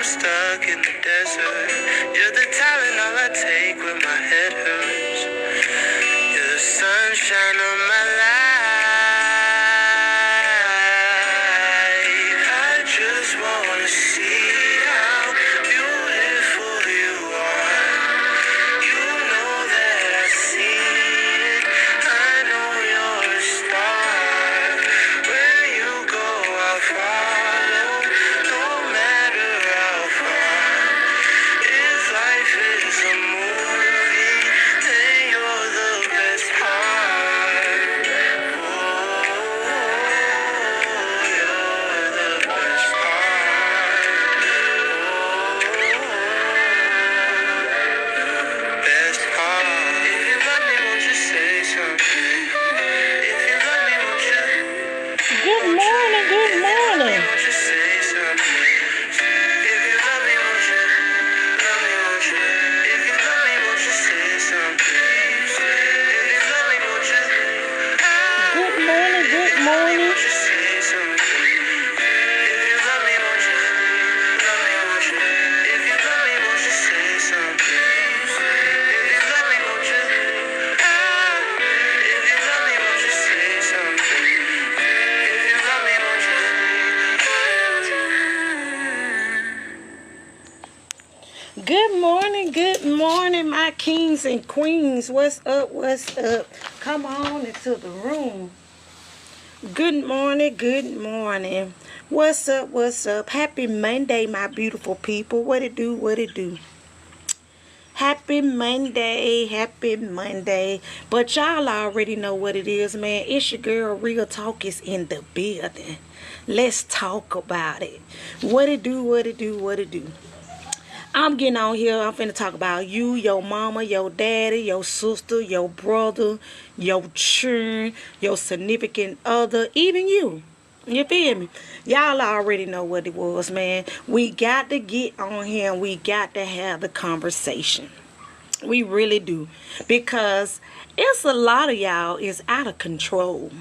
I'm stuck in the desert. You're the Tylenol I take when my head hurts. You're the sunshine of my life. I just wanna see how beautiful you are. You know that I see it. I know you're a star. Where you go, I'll follow, no matter how far. If life is a movie, then you're the best part. Oh, you're the best part. Oh, best part. If you love me, won't you say something? If you love me, won't you? Good morning, good morning. Won't you say something? If you love me, won't you? Love me, won't you? If you love me, won't you say something? If you love me, won't you? Good morning, good morning. Won't you say something? If you love me, won't you? Love me, won't you? If you love me, won't you say something? If you love me, won't you? If you love me, won't you say something? If you love me, won't you? Good morning, my kings and queens. What's up, what's up? Come on into the room. Good morning, good morning. What's up, what's up? Happy Monday, my beautiful people. What it do, what it do? Happy Monday, happy Monday. But y'all already know what it is, man. It's your girl, Real Talk is in the building. Let's talk about it. What it do, what it do, what it do? I'm getting on here. I'm finna talk about you, your mama, your daddy, your sister, your brother, your children, your significant other, even you. You feel me? Y'all already know what it was, man. We got to get on here and we got to have the conversation. We really do. Because it's a lot of y'all is out of control.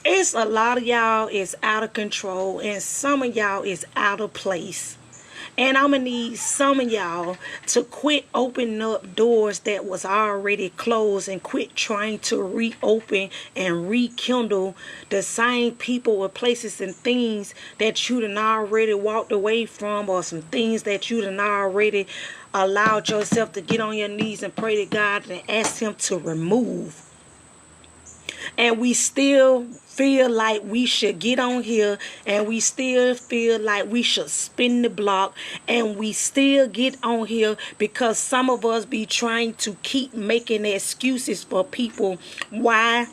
It's a lot of y'all is out of control and some of y'all is out of place. And I'm going to need some of y'all to quit opening up doors that was already closed and quit trying to reopen and rekindle the same people or places and things that you done already walked away from, or some things that you done already allowed yourself to get on your knees and pray to God and ask Him to remove. And we still feel like we should get on here, and we still feel like we should spin the block, and we still get on here because some of us be trying to keep making excuses for people why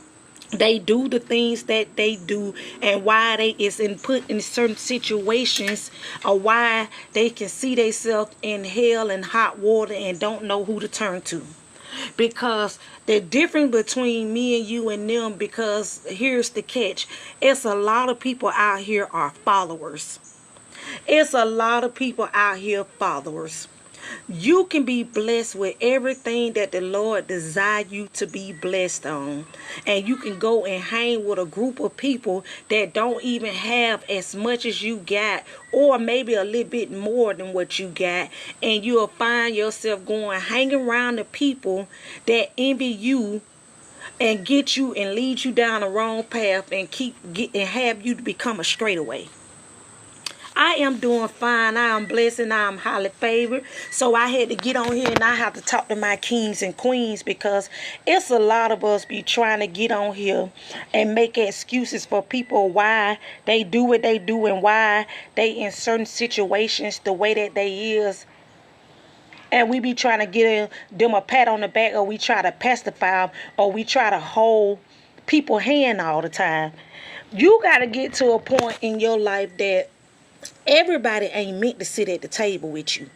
they do the things that they do, and why they is put in certain situations, or why they can see themselves in hell and hot water and don't know who to turn to. Because the difference between me and you and them, because here's the catch, it's a lot of people out here are followers. It's a lot of people out here followers. You can be blessed with everything that the Lord desires you to be blessed on. And you can go and hang with a group of people that don't even have as much as you got, or maybe a little bit more than what you got. And you'll find yourself going hanging around the people that envy you and get you and lead you down the wrong path and have you to become a straightaway. I am doing fine. I am blessed and I am highly favored. So I had to get on here and I have to talk to my kings and queens, because it's a lot of us be trying to get on here and make excuses for people why they do what they do and why they in certain situations the way that they is. And we be trying to get them a pat on the back, or we try to pacify them, or we try to hold people's hand all the time. You got to get to a point in your life that everybody ain't meant to sit at the table with you.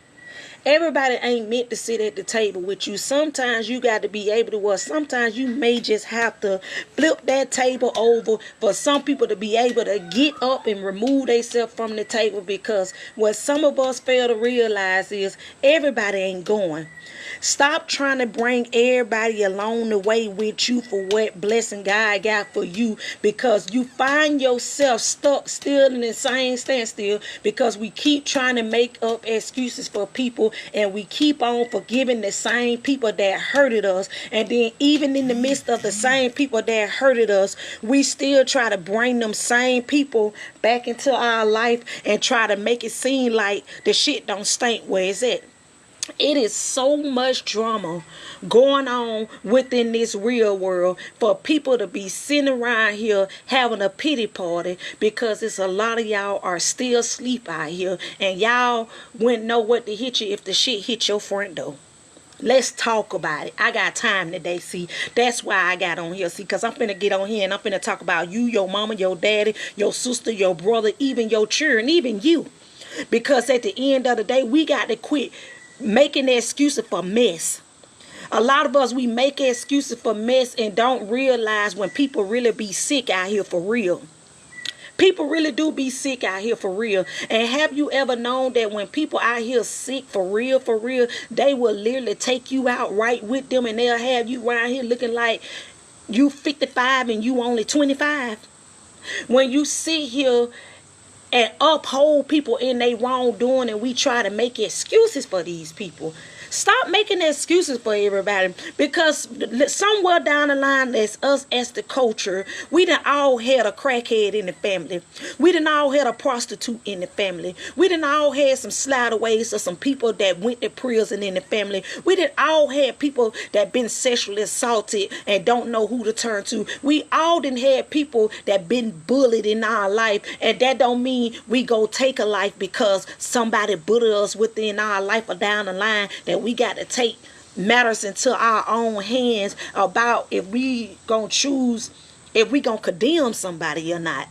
Everybody ain't meant to sit at the table with you. Sometimes you got to be able to work. Sometimes you may just have to flip that table over for some people to be able to get up and remove themselves from the table, because what some of us fail to realize is everybody ain't going. Stop trying to bring everybody along the way with you for what blessing God got for you, because you find yourself stuck still in the same standstill because we keep trying to make up excuses for people, and we keep on forgiving the same people that hurted us. And then even in the midst of the same people that hurted us, we still try to bring them same people back into our life and try to make it seem like the shit don't stink where it's at. It is so much drama going on within this real world for people to be sitting around here having a pity party because it's a lot of y'all are still asleep out here, and y'all wouldn't know what to hit you if the shit hit your front door. Let's talk about it. I got time today, see. That's why I got on here, see, because I'm finna get on here and I'm finna talk about you, your mama, your daddy, your sister, your brother, even your children, even you. Because at the end of the day, we got to quit making excuses for mess. A lot of us, we make excuses for mess and don't realize when people really be sick out here for real. People really do be sick out here for real. And have you ever known that when people out here sick for real, they will literally take you out right with them, and they'll have you around here looking like you 55 and you only 25. When you sit here and uphold people in their wrongdoing, and we try to make excuses for these people. Stop making excuses for everybody, because somewhere down the line, that's us as the culture. We done all had a crackhead in the family. We done all had a prostitute in the family. We done all had some slaughterways or some people that went to prison in the family. We done all had people that been sexually assaulted and don't know who to turn to. We all done had people that been bullied in our life, and that don't mean we go take a life because somebody bullied us within our life or down the line, that we got to take matters into our own hands about if we gonna choose, if we gonna condemn somebody or not.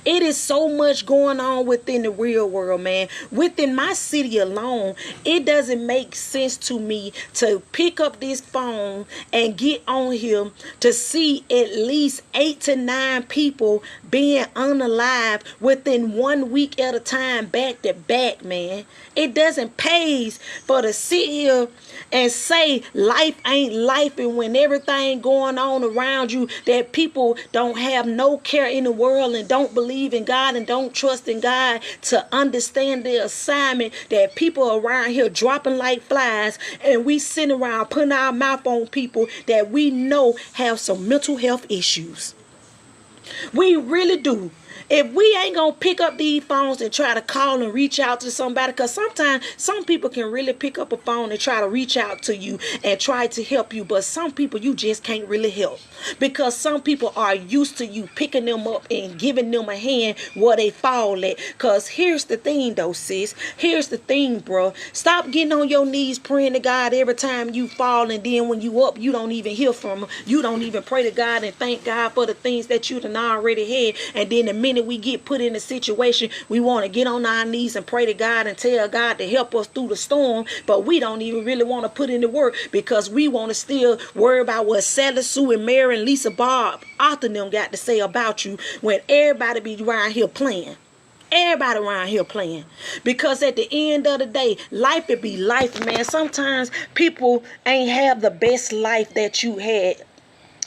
It is so much going on within the real world, man. Within my city alone, it doesn't make sense to me to pick up this phone and get on here to see at least 8 to 9 people being unalive within 1 week at a time, back to back, man. It doesn't pay for to sit here and say life ain't life, and when everything going on around you, that people don't have no care in the world and don't believe in God and don't trust in God to understand their assignment, that people around here dropping like flies, and we sitting around putting our mouth on people that we know have some mental health issues. We really do. If we ain't gonna pick up these phones and try to call and reach out to somebody, because sometimes some people can really pick up a phone and try to reach out to you and try to help you, but some people you just can't really help, because some people are used to you picking them up and giving them a hand where they fall at. Because here's the thing though, sis. Here's the thing, bro. Stop getting on your knees praying to God every time you fall, and then when you up, you don't even hear from him. You don't even pray to God and thank God for the things that you done already had. And then the minute we get put in a situation, we want to get on our knees and pray to God and tell God to help us through the storm, but we don't even really want to put in the work, because we want to still worry about what Sally Sue and Mary and Lisa Bob Arthur and them got to say about you, when everybody be around here playing. Everybody around here playing. Because at the end of the day, life would be life, man. Sometimes people ain't have the best life that you had,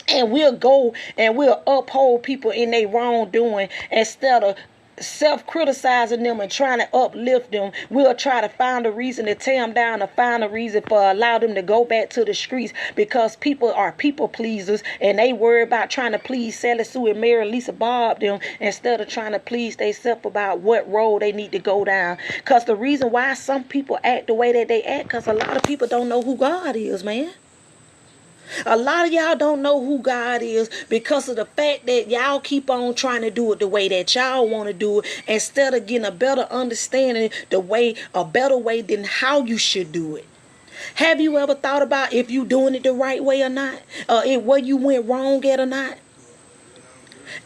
and we'll go and we'll uphold people in their wrongdoing instead of self-criticizing them and trying to uplift them. We'll try to find a reason to tear them down, or find a reason for allow them to go back to the streets, because people are people pleasers, and they worry about trying to please Sally Sue and Mary and Lisa Bob them instead of trying to please themselves about what road they need to go down. Because the reason why some people act the way that they act, because a lot of people don't know who God is, man. A lot of y'all don't know who God is because of the fact that y'all keep on trying to do it the way that y'all want to do it, instead of getting a better understanding, a better way than how you should do it. Have you ever thought about if you doing it the right way or not? Where you went wrong at or not?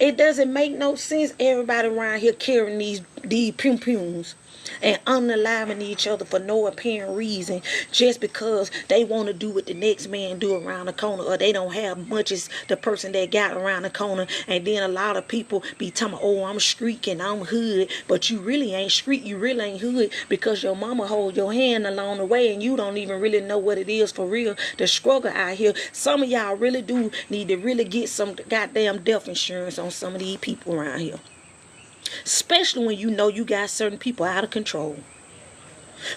It doesn't make no sense everybody around here carrying these pum-pums. and unaliving each other for no apparent reason, just because they want to do what the next man do around the corner, or they don't have much as the person that got around the corner. And then a lot of people be talking, oh, I'm street and I'm hood, but you really ain't street, you really ain't hood, because your mama hold your hand along the way and you don't even really know what it is for real, the struggle out here. Some of y'all really do need to really get some goddamn death insurance on some of these people around here. Especially when you know you got certain people out of control.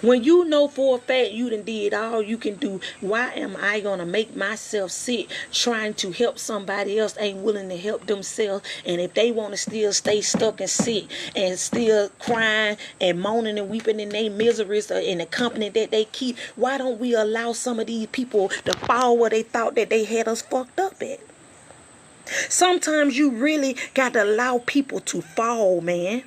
When you know for a fact you done did all you can do, why am I going to make myself sick trying to help somebody else ain't willing to help themselves? And if they want to still stay stuck and sick and still crying and moaning and weeping in their miseries in the company that they keep, why don't we allow some of these people to fall where they thought that they had us fucked up at? Sometimes you really got to allow people to fall, man.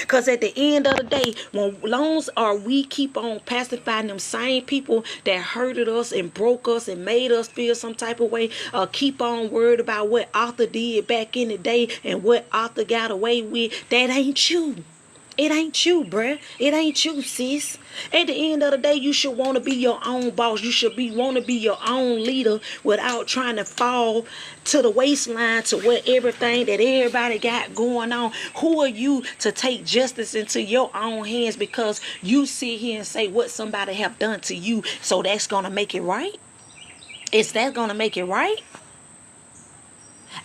Because at the end of the day, when long as we keep on pacifying them same people that hurted us and broke us and made us feel some type of way, keep on worried about what Arthur did back in the day and what Arthur got away with, that ain't you. It ain't you, bruh. It ain't you, sis. At the end of the day, you should want to be your own boss. You should want to be your own leader without trying to fall to the waistline to what everything that everybody got going on. Who are you to take justice into your own hands because you sit here and say what somebody have done to you, so that's going to make it right? Is that going to make it right?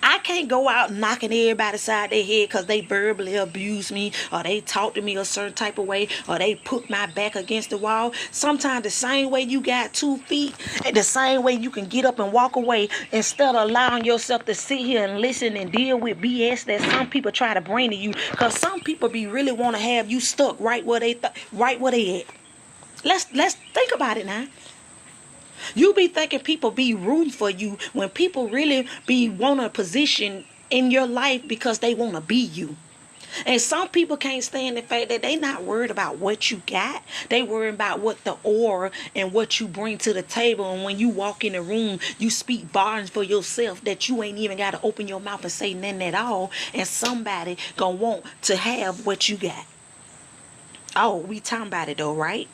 I can't go out knocking everybody side their head because they verbally abuse me, or they talk to me a certain type of way, or they put my back against the wall. Sometimes the same way you got 2 feet, and the same way you can get up and walk away, instead of allowing yourself to sit here and listen and deal with BS that some people try to bring to you. Because some people really want to have you stuck right where they at. Let's think about it now. You be thinking people be rooting for you when people really be want a position in your life because they want to be you. And some people can't stand the fact that they not worried about what you got. They worried about what the aura and what you bring to the table. And when you walk in the room, you speak volumes for yourself that you ain't even got to open your mouth and say nothing at all. And somebody gonna want to have what you got. Oh, we talking about it though, right?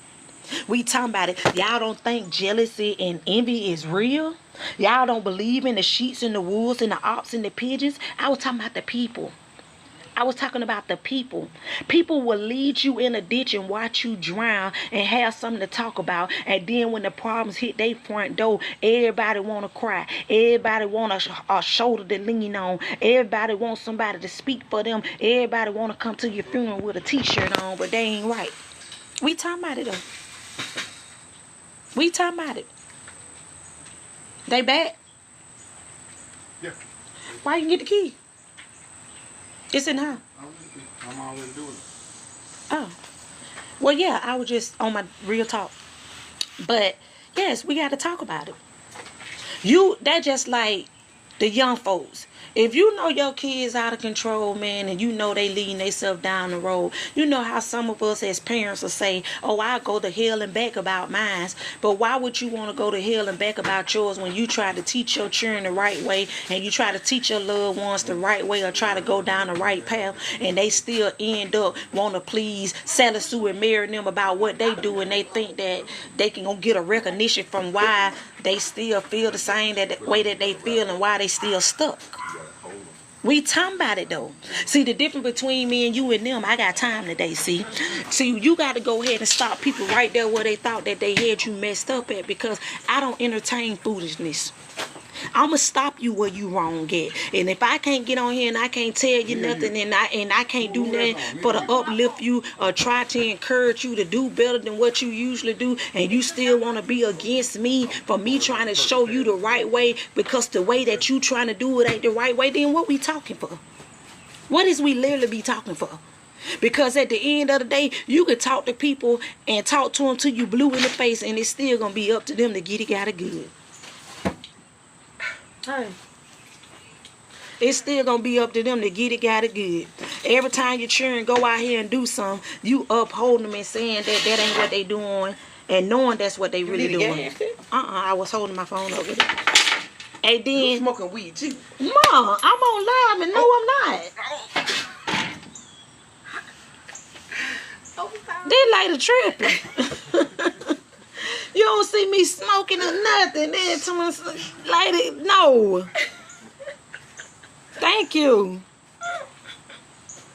We talking about it. Y'all don't think jealousy and envy is real? Y'all don't believe in the sheets and the wolves and the ops and the pigeons? I was talking about the people. I was talking about the people. People will lead you in a ditch and watch you drown and have something to talk about. And then when the problems hit their front door, everybody want to cry. Everybody want a shoulder to lean on. Everybody wants somebody to speak for them. Everybody want to come to your funeral with a t-shirt on, but they ain't right. We talking about it though. We talking about it. They back? Yeah. Why you get the key? It's in her. I'm already doing it. Oh. Well, yeah, I was just on my real talk. But, yes, we got to talk about it. That just like the young folks. If you know your kids out of control, man, and you know they leading themselves down the road, you know how some of us as parents will say, oh, I'll go to hell and back about mine. But why would you want to go to hell and back about yours when you try to teach your children the right way, and you try to teach your loved ones the right way, or try to go down the right path, and they still end up want to please Salisu and marry them about what they do, and they think that they can go get a recognition from why they still feel the same way that they feel and why they still stuck. We talking about it though. See, the difference between me and you and them, I got time today, see, you got to go ahead and stop people right there where they thought that they had you messed up at, because I don't entertain foolishness. I'm going to stop you where you wrong at. And if I can't get on here and I can't tell you nothing, and I can't do nothing for to uplift you or try to encourage you to do better than what you usually do, and you still want to be against me for me trying to show you the right way because the way that you trying to do it ain't the right way, then what we talking for? What is we literally be talking for? Because at the end of the day, you can talk to people and talk to them till you blue in the face, and it's still going to be up to them to get it got it good. Hey. It's still gonna be up to them to get it got it good. Every time your children go out here and do something, you upholding them and saying that ain't what they doing, and knowing that's what they really doing. I was holding my phone up with it. And then you smoking weed too. Mom, I'm on live and no, I'm not. This lady tripping. You don't see me smoking or nothing. Then someone, lady, no. Thank you.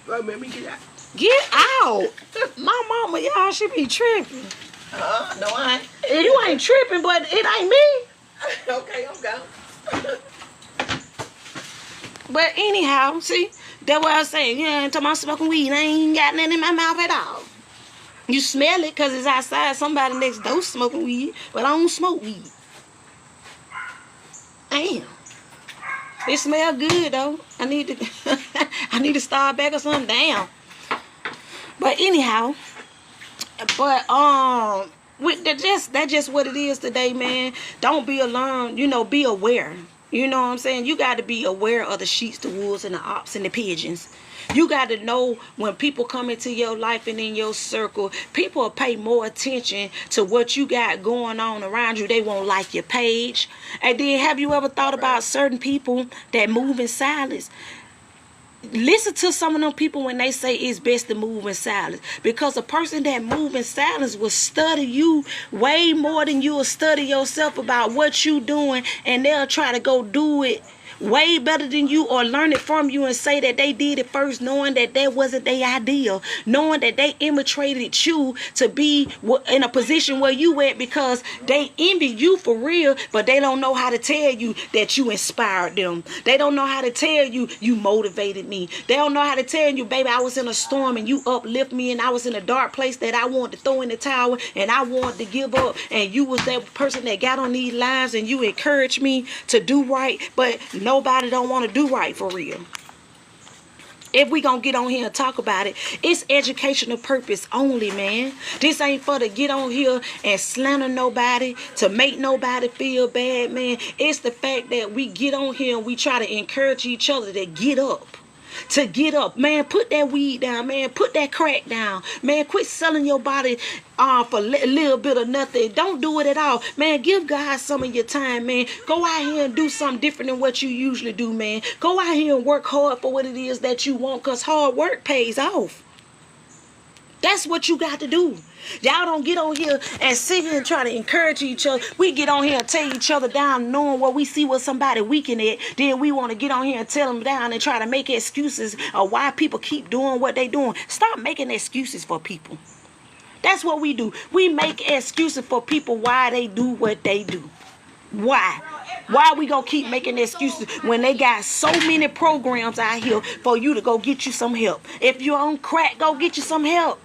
Well, let me get out. Get out. My mama, y'all, she be tripping. No, I ain't. And you ain't tripping, but it ain't me. Okay, I'm gone. But anyhow, see, that's what I was saying. You ain't talking about smoking weed. I ain't got nothing in my mouth at all. You smell it because it's outside. Somebody next door smoking weed, but I don't smoke weed. Damn. It smell good though. I need to I need to start back or something. Damn. But anyhow, with that's just what it is today, man. Don't be alarmed, be aware. You know what I'm saying? You got to be aware of the sheets, the wolves, and the ops and the pigeons. You got to know when people come into your life and in your circle, people will pay more attention to what you got going on around you. They won't like your page. And then have you ever thought about certain people that move in silence? Listen to some of them people when they say it's best to move in silence, because a person that move in silence will study you way more than you will study yourself about what you doing, and they'll try to go do it way better than you or learn it from you and say that they did it first, knowing that that wasn't their ideal, knowing that they imitated you to be in a position where you at because they envy you for real, but they don't know how to tell you that you inspired them. They don't know how to tell you you motivated me. They don't know how to tell you, baby, I was in a storm and you uplift me, and I was in a dark place that I wanted to throw in the towel and I wanted to give up, and you was that person that got on these lives and you encouraged me to do right, but nobody don't want to do right for real. If we gonna get on here and talk about it, it's educational purpose only, man. This ain't for to get on here and slander nobody, to make nobody feel bad, man. It's the fact that we get on here and we try to encourage each other to get up. To get up, man. Put that weed down, man. Put that crack down, man. Quit selling your body for a little bit of nothing. Don't do it at all, man. Give God some of your time, man. Go out here and do something different than what you usually do, man. Go out here and work hard for what it is that you want, because hard work pays off. That's what you got to do. Y'all don't get on here and sit here and try to encourage each other. We get on here and tear each other down, knowing what we see what somebody weakened at. Then we want to get on here and tell them down and try to make excuses of why people keep doing what they doing. Stop making excuses for people. That's what we do. We make excuses for people why they do what they do. Why? Why we gonna keep making excuses when they got so many programs out here for you to go get you some help? If you're on crack, go get you some help.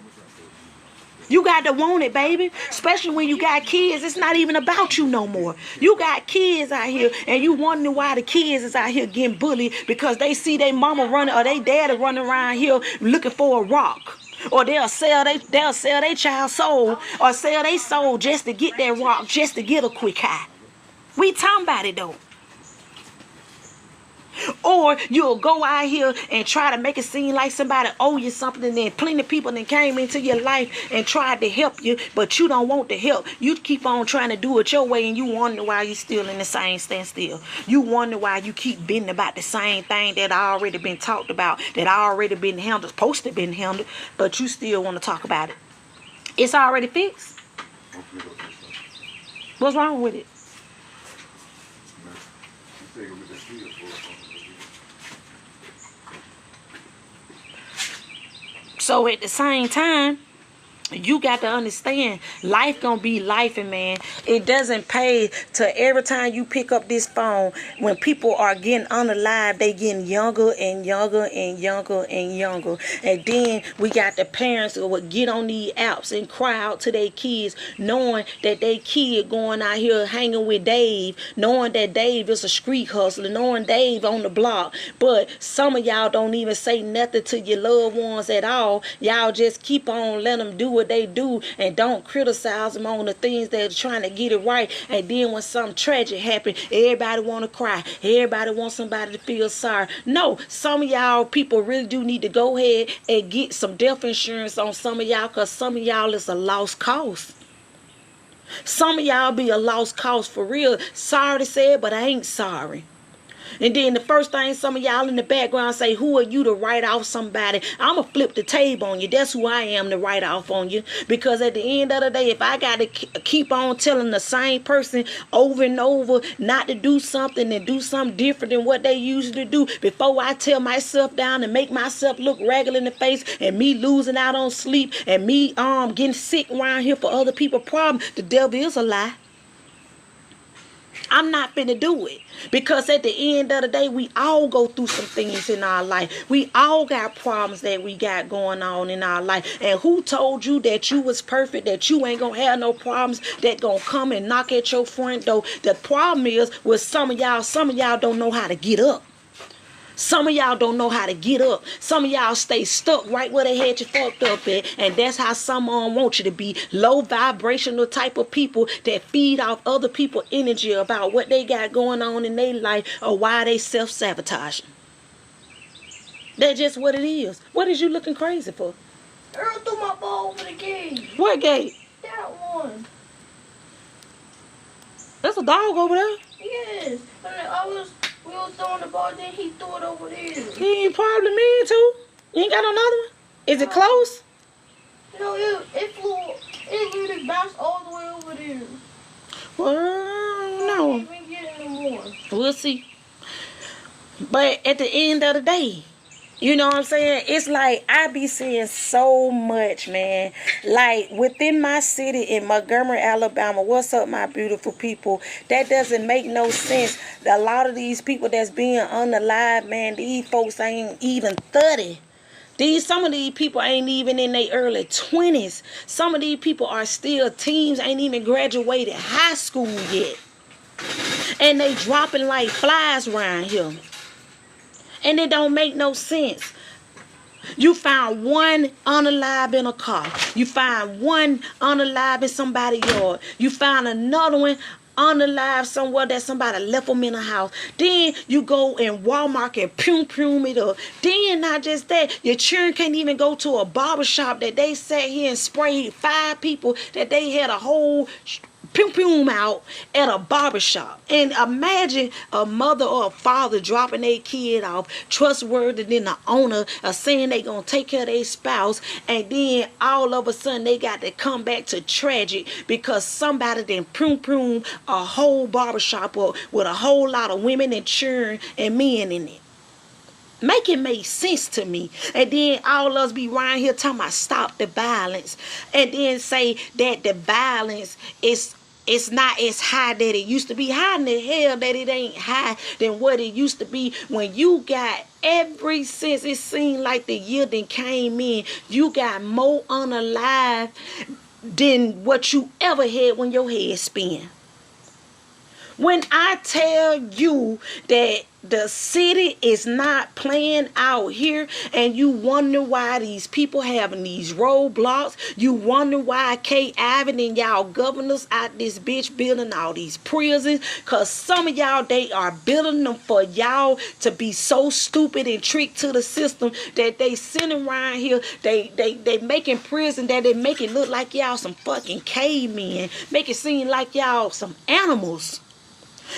You got to want it, baby. Especially when you got kids. It's not even about you no more. You got kids out here and you wondering why the kids is out here getting bullied because they see their mama running or they daddy running around here looking for a rock. Or they'll sell their child's soul or sell their soul just to get that rock, just to get a quick high. We talking about it though. Or you'll go out here and try to make it seem like somebody owe you something, and then plenty of people that came into your life and tried to help you, but you don't want the help. You keep on trying to do it your way, and you wonder why you still in the same standstill. You wonder why you keep bending about the same thing that already been talked about, that already been handled, supposed to been handled, but you still want to talk about it. It's already fixed. What's wrong with it? So at the same time, you got to understand, life gonna be life, and man, it doesn't pay to every time you pick up this phone. When people are getting unalive, they getting younger and younger and younger and younger. And then we got the parents who would get on these apps and cry out to their kids, knowing that their kid going out here hanging with Dave, knowing that Dave is a street hustler, knowing Dave on the block. But some of y'all don't even say nothing to your loved ones at all. Y'all just keep on letting them do what they do and don't criticize them on the things they're trying to get it right. And then when something tragic happens, everybody want to cry. Everybody wants somebody to feel sorry. No, some of y'all people really do need to go ahead and get some death insurance on some of y'all, because some of y'all is a lost cause. Some of y'all be a lost cause for real. Sorry to say it, but I ain't sorry. And then the first thing some of y'all in the background say, who are you to write off somebody? I'm going to flip the table on you. That's who I am to write off on you. Because at the end of the day, if I got to keep on telling the same person over and over not to do something and do something different than what they usually do, before I tear myself down and make myself look ragged in the face and me losing out on sleep and me getting sick around here for other people's problems, the devil is a lie. I'm not finna do it. Because at the end of the day, we all go through some things in our life. We all got problems that we got going on in our life. And who told you that you was perfect, that you ain't gonna have no problems that gonna come and knock at your front door? The problem is with some of y'all don't know how to get up. Some of y'all don't know how to get up. Some of y'all stay stuck right where they had you fucked up at. And that's how some of them want you to be. Low vibrational type of people that feed off other people's energy about what they got going on in their life or why they self-sabotaging. That's just what it is. What is you looking crazy for? Earl threw my ball over the gate. What gate? That one. There's a dog over there. Yes. We was throwing the ball, then he threw it over there. He probably mean too. You ain't got another one? Is it close? No, it flew. It really bounced all the way over there. Well, I no. can't even get it anymore. We'll see. But at the end of the day, you know what I'm saying? It's like I be seeing so much, man. Like within my city in Montgomery, Alabama. What's up, my beautiful people? That doesn't make no sense. A lot of these people that's being unalive, man, these folks ain't even 30. Some of these people ain't even in their early 20s. Some of these people are still teens, ain't even graduated high school yet. And they dropping like flies around here. And it don't make no sense. You found one unalive in a car. You find one unalive in somebody's yard. You find another one unalive somewhere that somebody left them in a house. Then you go in Walmart and pum it up. Then not just that, your children can't even go to a barbershop that they sat here and sprayed 5 people that they had a whole pum out at a barbershop. And imagine a mother or a father dropping their kid off, trustworthy than the owner, saying they gonna take care of their spouse, and then all of a sudden they got to come back to tragic because somebody then pum a whole barbershop up with a whole lot of women and children and men in it. Make it make sense to me. And then all of us be around here talking about stop the violence, and then say that the violence is it's not as high that it used to be. How in the hell that it ain't high than what it used to be when you got every since it seemed like the year that came in, you got more unalive than what you ever had when your head spin. When I tell you that the city is not playing out here, and you wonder why these people having these roadblocks, you wonder why Kay Ivey and y'all governors out this bitch building all these prisons, because some of y'all, they are building them for y'all to be so stupid and tricked to the system that they sitting around here, they making prison that they make it look like y'all some fucking cavemen, make it seem like y'all some animals.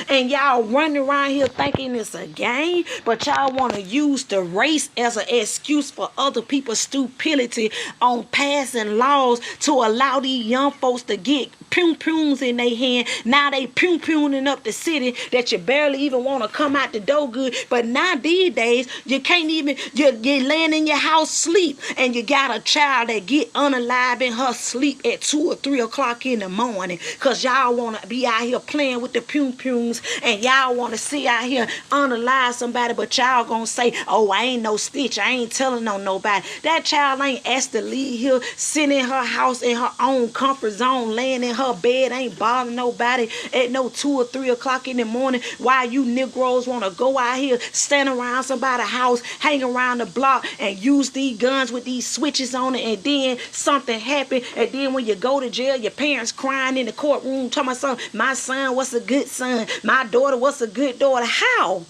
And y'all running around here thinking it's a game, but y'all want to use the race as an excuse for other people's stupidity on passing laws to allow these young folks to get pum-pums in their hand. Now they pum-pumming up the city that you barely even want to come out the door good. But now these days, you can't even, you're laying in your house sleep, and you got a child that get unalive in her sleep at 2 or 3 o'clock in the morning because y'all want to be out here playing with the pum-pums, and y'all want to see out here unalive somebody, but y'all gonna say, oh, I ain't no stitch, I ain't telling on nobody. That child ain't asked to leave here, sitting in her house in her own comfort zone, laying in her bed, ain't bothering nobody at no 2 or 3 o'clock in the morning, while you Negroes want to go out here, stand around somebody's house, hang around the block, and use these guns with these switches on it, and then something happen, and then when you go to jail, your parents crying in the courtroom, talking about something, my son, what's a good son? My daughter, what's a good daughter? How?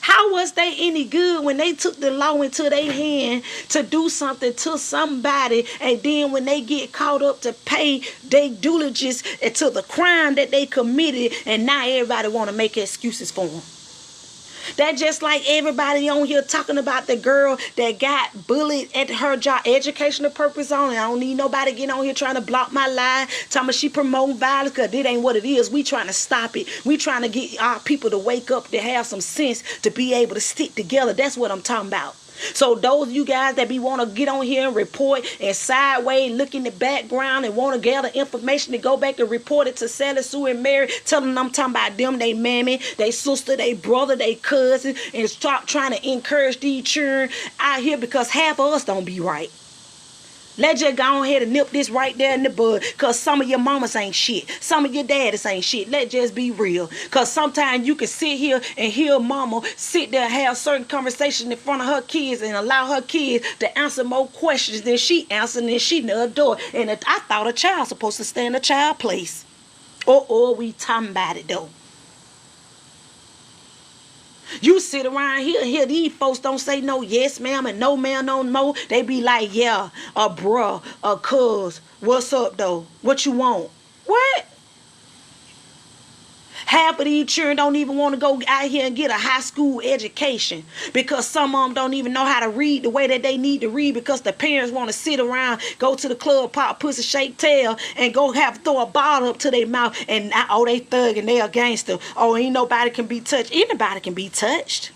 How was they any good when they took the law into their hand to do something to somebody, and then when they get caught up to pay their diligence to the crime that they committed, and now everybody want to make excuses for them? That just like everybody on here talking about the girl that got bullied at her job, educational purpose only. I don't need nobody getting on here trying to block my line, talking about she promoting violence, because it ain't what it is. We trying to stop it. We trying to get our people to wake up, to have some sense, to be able to stick together. That's what I'm talking about. So those of you guys that be want to get on here and report and sideways look in the background and want to gather information to go back and report it to Sally Sue and Mary, telling them I'm talking about them, they mammy, they sister, they brother, they cousin, and start trying to encourage these children out here, because half of us don't be right. Let's just go ahead and nip this right there in the bud, because some of your mamas ain't shit. Some of your daddies ain't shit. Let's just be real. Because sometimes you can sit here and hear mama sit there and have certain conversations in front of her kids and allow her kids to answer more questions than she answered, and she never do it. And I thought a child's supposed to stay in a child place. Or we talking about it though. You sit around here, these folks don't say no yes ma'am and no ma'am no more. They be like, yeah, a bruh, a cuz, what's up though? What you want? What? Half of these children don't even want to go out here and get a high school education, because some of them don't even know how to read the way that they need to read, because the parents want to sit around, go to the club, pop pussy, shake tail, and go throw a bottle up to their mouth, and oh, they thug and they a gangster. Oh, ain't nobody can be touched. Anybody can be touched.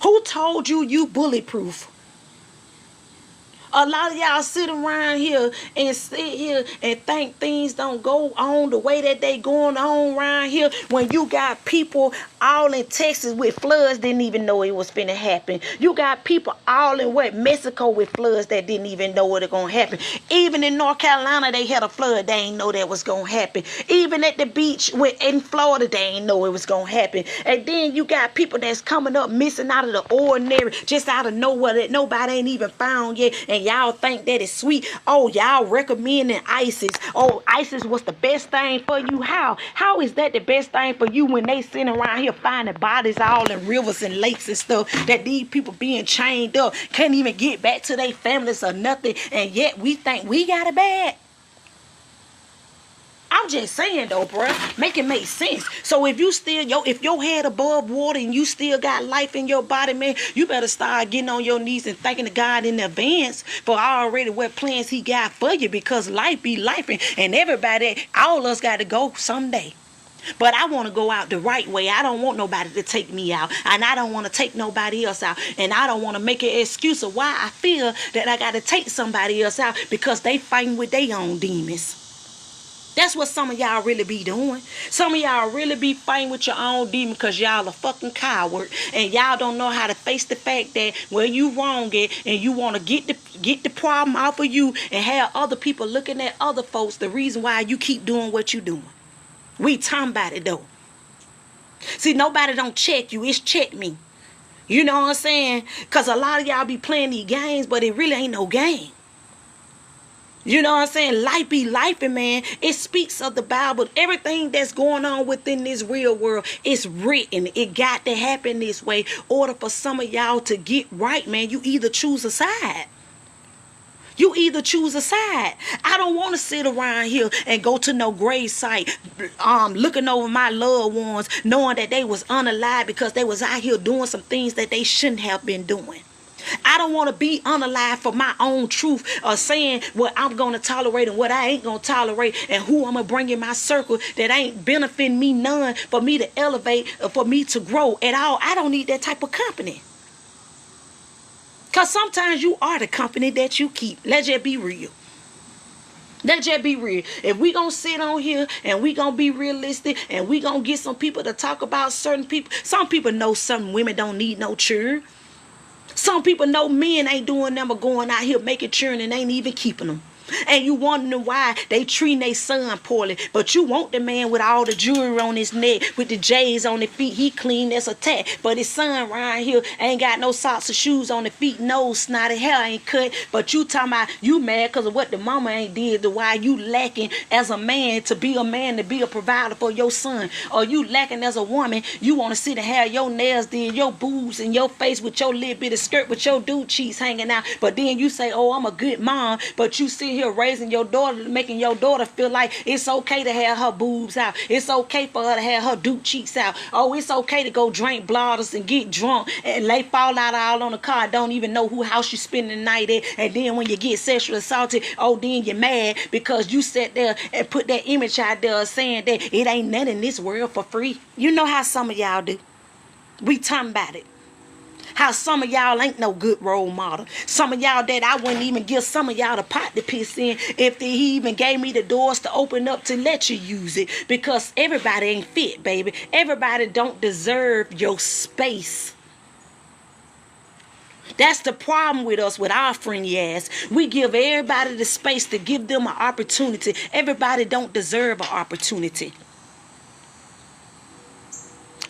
Who told you you bulletproof? A lot of y'all sit around here and sit here and think things don't go on the way that they going on around here, when you got people all in Texas with floods didn't even know it was finna happen. You got people all in Mexico with floods that didn't even know what it gonna happen. Even in North Carolina, they had a flood. They ain't know that was gonna happen. Even at the beach in Florida, they ain't know it was gonna happen. And then you got people that's coming up missing out of the ordinary, just out of nowhere, that nobody ain't even found yet. And y'all think that is sweet. Oh, y'all recommending ISIS. Oh, ISIS was the best thing for you. How is that the best thing for you, when they sitting around here finding bodies all in rivers and lakes and stuff, that these people being chained up, can't even get back to their families or nothing, and yet we think we got it bad? I'm just saying though, bruh, make it make sense. So if you still, if your head above water and you still got life in your body, man, you better start getting on your knees and thanking the God in advance for already what plans he got for you, because life be life, and everybody, all of us got to go someday. But I want to go out the right way. I don't want nobody to take me out, and I don't want to take nobody else out, and I don't want to make an excuse of why I feel that I got to take somebody else out, because they fighting with their own demons. That's what some of y'all really be doing. Some of y'all really be fighting with your own demon, because y'all a fucking coward, and y'all don't know how to face the fact that, well, you wrong it, and you want to get the problem off of you and have other people looking at other folks the reason why you keep doing what you doing. We talking about it though. See, nobody don't check you. It's check me. You know what I'm saying? Because a lot of y'all be playing these games, but it really ain't no game. You know what I'm saying? Life be life, and man, it speaks of the Bible. Everything that's going on within this real world is written. It got to happen this way. In order for some of y'all to get right, man, you either choose a side. You either choose a side. I don't want to sit around here and go to no grave site looking over my loved ones, knowing that they was unalive because they was out here doing some things that they shouldn't have been doing. I don't want to be unalive for my own truth, or saying what I'm going to tolerate and what I ain't going to tolerate, and who I'm going to bring in my circle that ain't benefiting me none, for me to elevate, for me to grow at all. I don't need that type of company. Because sometimes you are the company that you keep. Let's just be real. Let's just be real. If we going to sit on here and we going to be realistic, and we going to get some people to talk about certain people. Some people know some women don't need no children. Some people know men ain't doing them or going out here making children and ain't even keeping them. And you wondering why they treating their son poorly. But you want the man with all the jewelry on his neck, with the J's on his feet. He clean as a tat. But his son right here ain't got no socks or shoes on the feet. No snotty hair ain't cut. But you talking about you mad because of what the mama ain't did. To why you lacking as a man, to be a provider for your son. Or you lacking as a woman. You want to sit and have your nails did, your boobs and your face with your little bit of skirt with your dude cheeks hanging out. But then you say, oh, I'm a good mom. But you sit here here raising your daughter, making your daughter feel like it's okay to have her boobs out. It's okay for her to have her duke cheeks out. Oh, it's okay to go drink blotters and get drunk and lay fall out all on the car. Don't even know who house you spending the night at. And then when you get sexually assaulted, oh, then you're mad because you sat there and put that image out there saying that it ain't nothing in this world for free. You know how some of y'all do. We talking about it. How some of y'all ain't no good role model. Some of y'all that I wouldn't even give some of y'all the pot to piss in if he even gave me the doors to open up to let you use it. Because everybody ain't fit, baby. Everybody don't deserve your space. That's the problem with us, with our friendly ass. We give everybody the space to give them an opportunity. Everybody don't deserve an opportunity.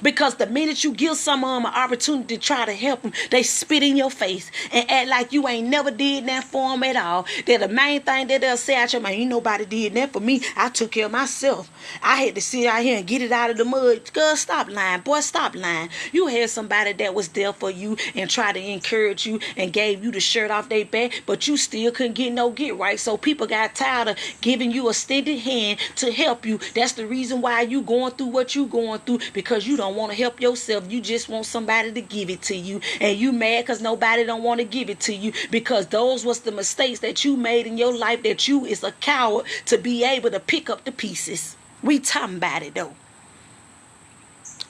Because the minute you give some of them an opportunity to try to help them, they spit in your face and act like you ain't never did that for them at all. They're the main thing that they'll say out your mouth, ain't nobody did that for me. I took care of myself. I had to sit out here and get it out of the mud. Girl, stop lying. Boy, stop lying. You had somebody that was there for you and tried to encourage you and gave you the shirt off their back, but you still couldn't get right. So people got tired of giving you a extended hand to help you. That's the reason why you going through what you going through, because you don't want to help yourself. You just want somebody to give it to you, and you mad because nobody don't want to give it to you, because those was the mistakes that you made in your life, that you is a coward to be able to pick up the pieces. We talking about it though.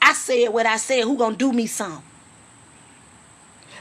I said what I said. Who gonna do me some?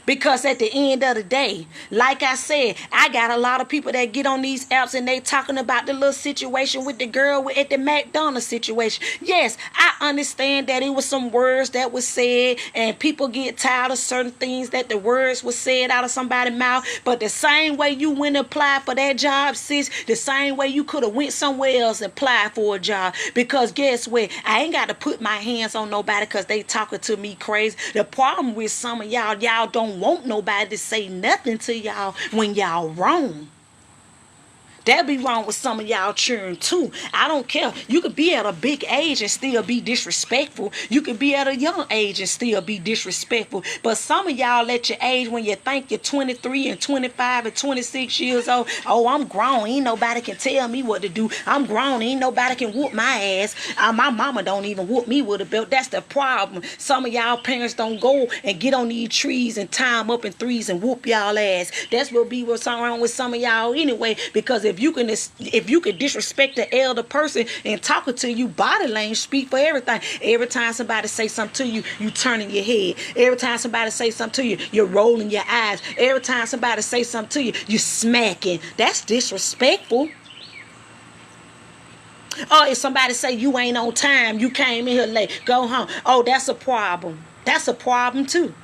Because at the end of the day, like I said, I got a lot of people that get on these apps and they talking about the little situation with the girl at the McDonald's situation. Yes, I understand that it was some words that was said and people get tired of certain things that the words was said out of somebody's mouth. But the same way you went and applied for that job, sis, the same way you could have went somewhere else and applied for a job. Because guess what? I ain't got to put my hands on nobody because they talking to me crazy. The problem with some of y'all don't want nobody to say nothing to y'all when y'all wrong. That be wrong with some of y'all children too. I don't care. You could be at a big age and still be disrespectful. You could be at a young age and still be disrespectful. But some of y'all at your age, when you think you're 23 and 25 and 26 years old, oh, I'm grown. Ain't nobody can tell me what to do. I'm grown. Ain't nobody can whoop my ass. My mama don't even whoop me with a belt. That's the problem. Some of y'all parents don't go and get on these trees and tie them up in threes and whoop y'all ass. That's what be what's wrong with some of y'all anyway. Because if you can disrespect the elder person and talking to you, body language speak for everything. Every time somebody say something to you, you turning your head. Every time somebody say something to you, you're rolling your eyes. Every time somebody say something to you, you smacking. That's disrespectful. Oh, if somebody say you ain't on time, you came in here late, go home. Oh, that's a problem. That's a problem too.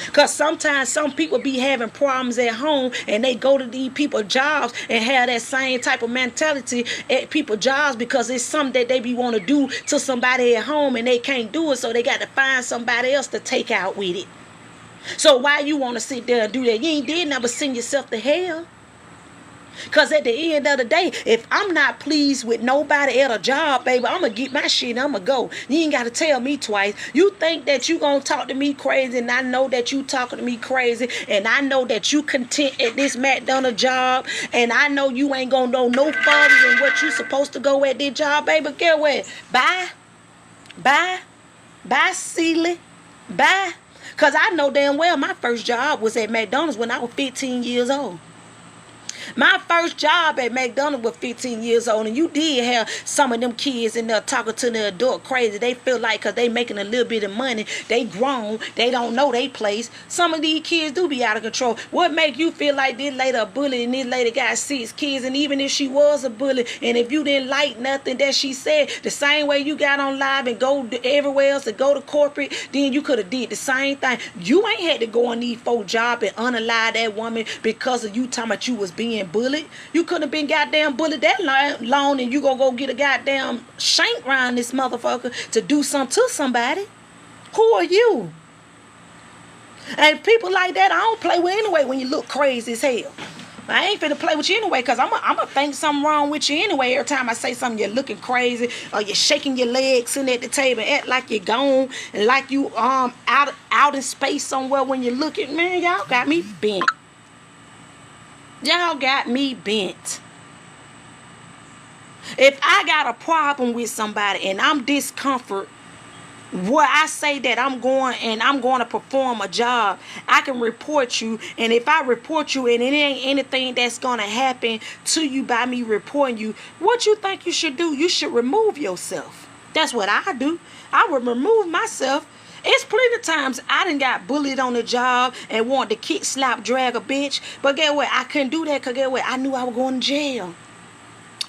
Because sometimes some people be having problems at home and they go to these people's jobs and have that same type of mentality at people's jobs because it's something that they be want to do to somebody at home and they can't do it, so they got to find somebody else to take out with it. So why you want to sit there and do that? You ain't did never send yourself to hell. Because at the end of the day, if I'm not pleased with nobody at a job, baby, I'm going to get my shit and I'm going to go. You ain't got to tell me twice. You think that you going to talk to me crazy, and I know that you talking to me crazy, and I know that you content at this McDonald's job, and I know you ain't going to go no further than what you supposed to go at this job, baby. Get what? Bye. Bye. Bye, Celie. Bye. Because I know damn well my first job was at McDonald's when I was 15 years old. My first job at McDonald's was 15 years old, and you did have some of them kids in there talking to the adult crazy. They feel like because they making a little bit of money, they grown, they don't know they place. Some of these kids do be out of control. What make you feel like this lady a bully and this lady got 6 kids? And even if she was a bully, and if you didn't like nothing that she said, the same way you got on live and go everywhere else and go to corporate, then you could have did the same thing. You ain't had to go on these 4 jobs and unalive that woman because of you talking about you was being bullied. You couldn't have been goddamn bullied that long, and you gonna go get a goddamn shank around this motherfucker to do something to somebody. Who are you? And people like that I don't play with anyway when you look crazy as hell. I ain't finna play with you anyway, because I'm gonna think something wrong with you anyway. Every time I say something, you're looking crazy, or you're shaking your legs sitting at the table, act like you're gone, and like you out in space somewhere when you're looking. Man, y'all got me bent. Y'all got me bent. If I got a problem with somebody and I'm discomfort, where I say that I'm going to perform a job, I can report you. And if I report you and it ain't anything that's going to happen to you by me reporting you, what you think you should do? You should remove yourself. That's what I do. I would remove myself. It's plenty of times I done got bullied on the job and wanted to kick, slap, drag a bitch. But get what? I couldn't do that because get what? I knew I was going to jail.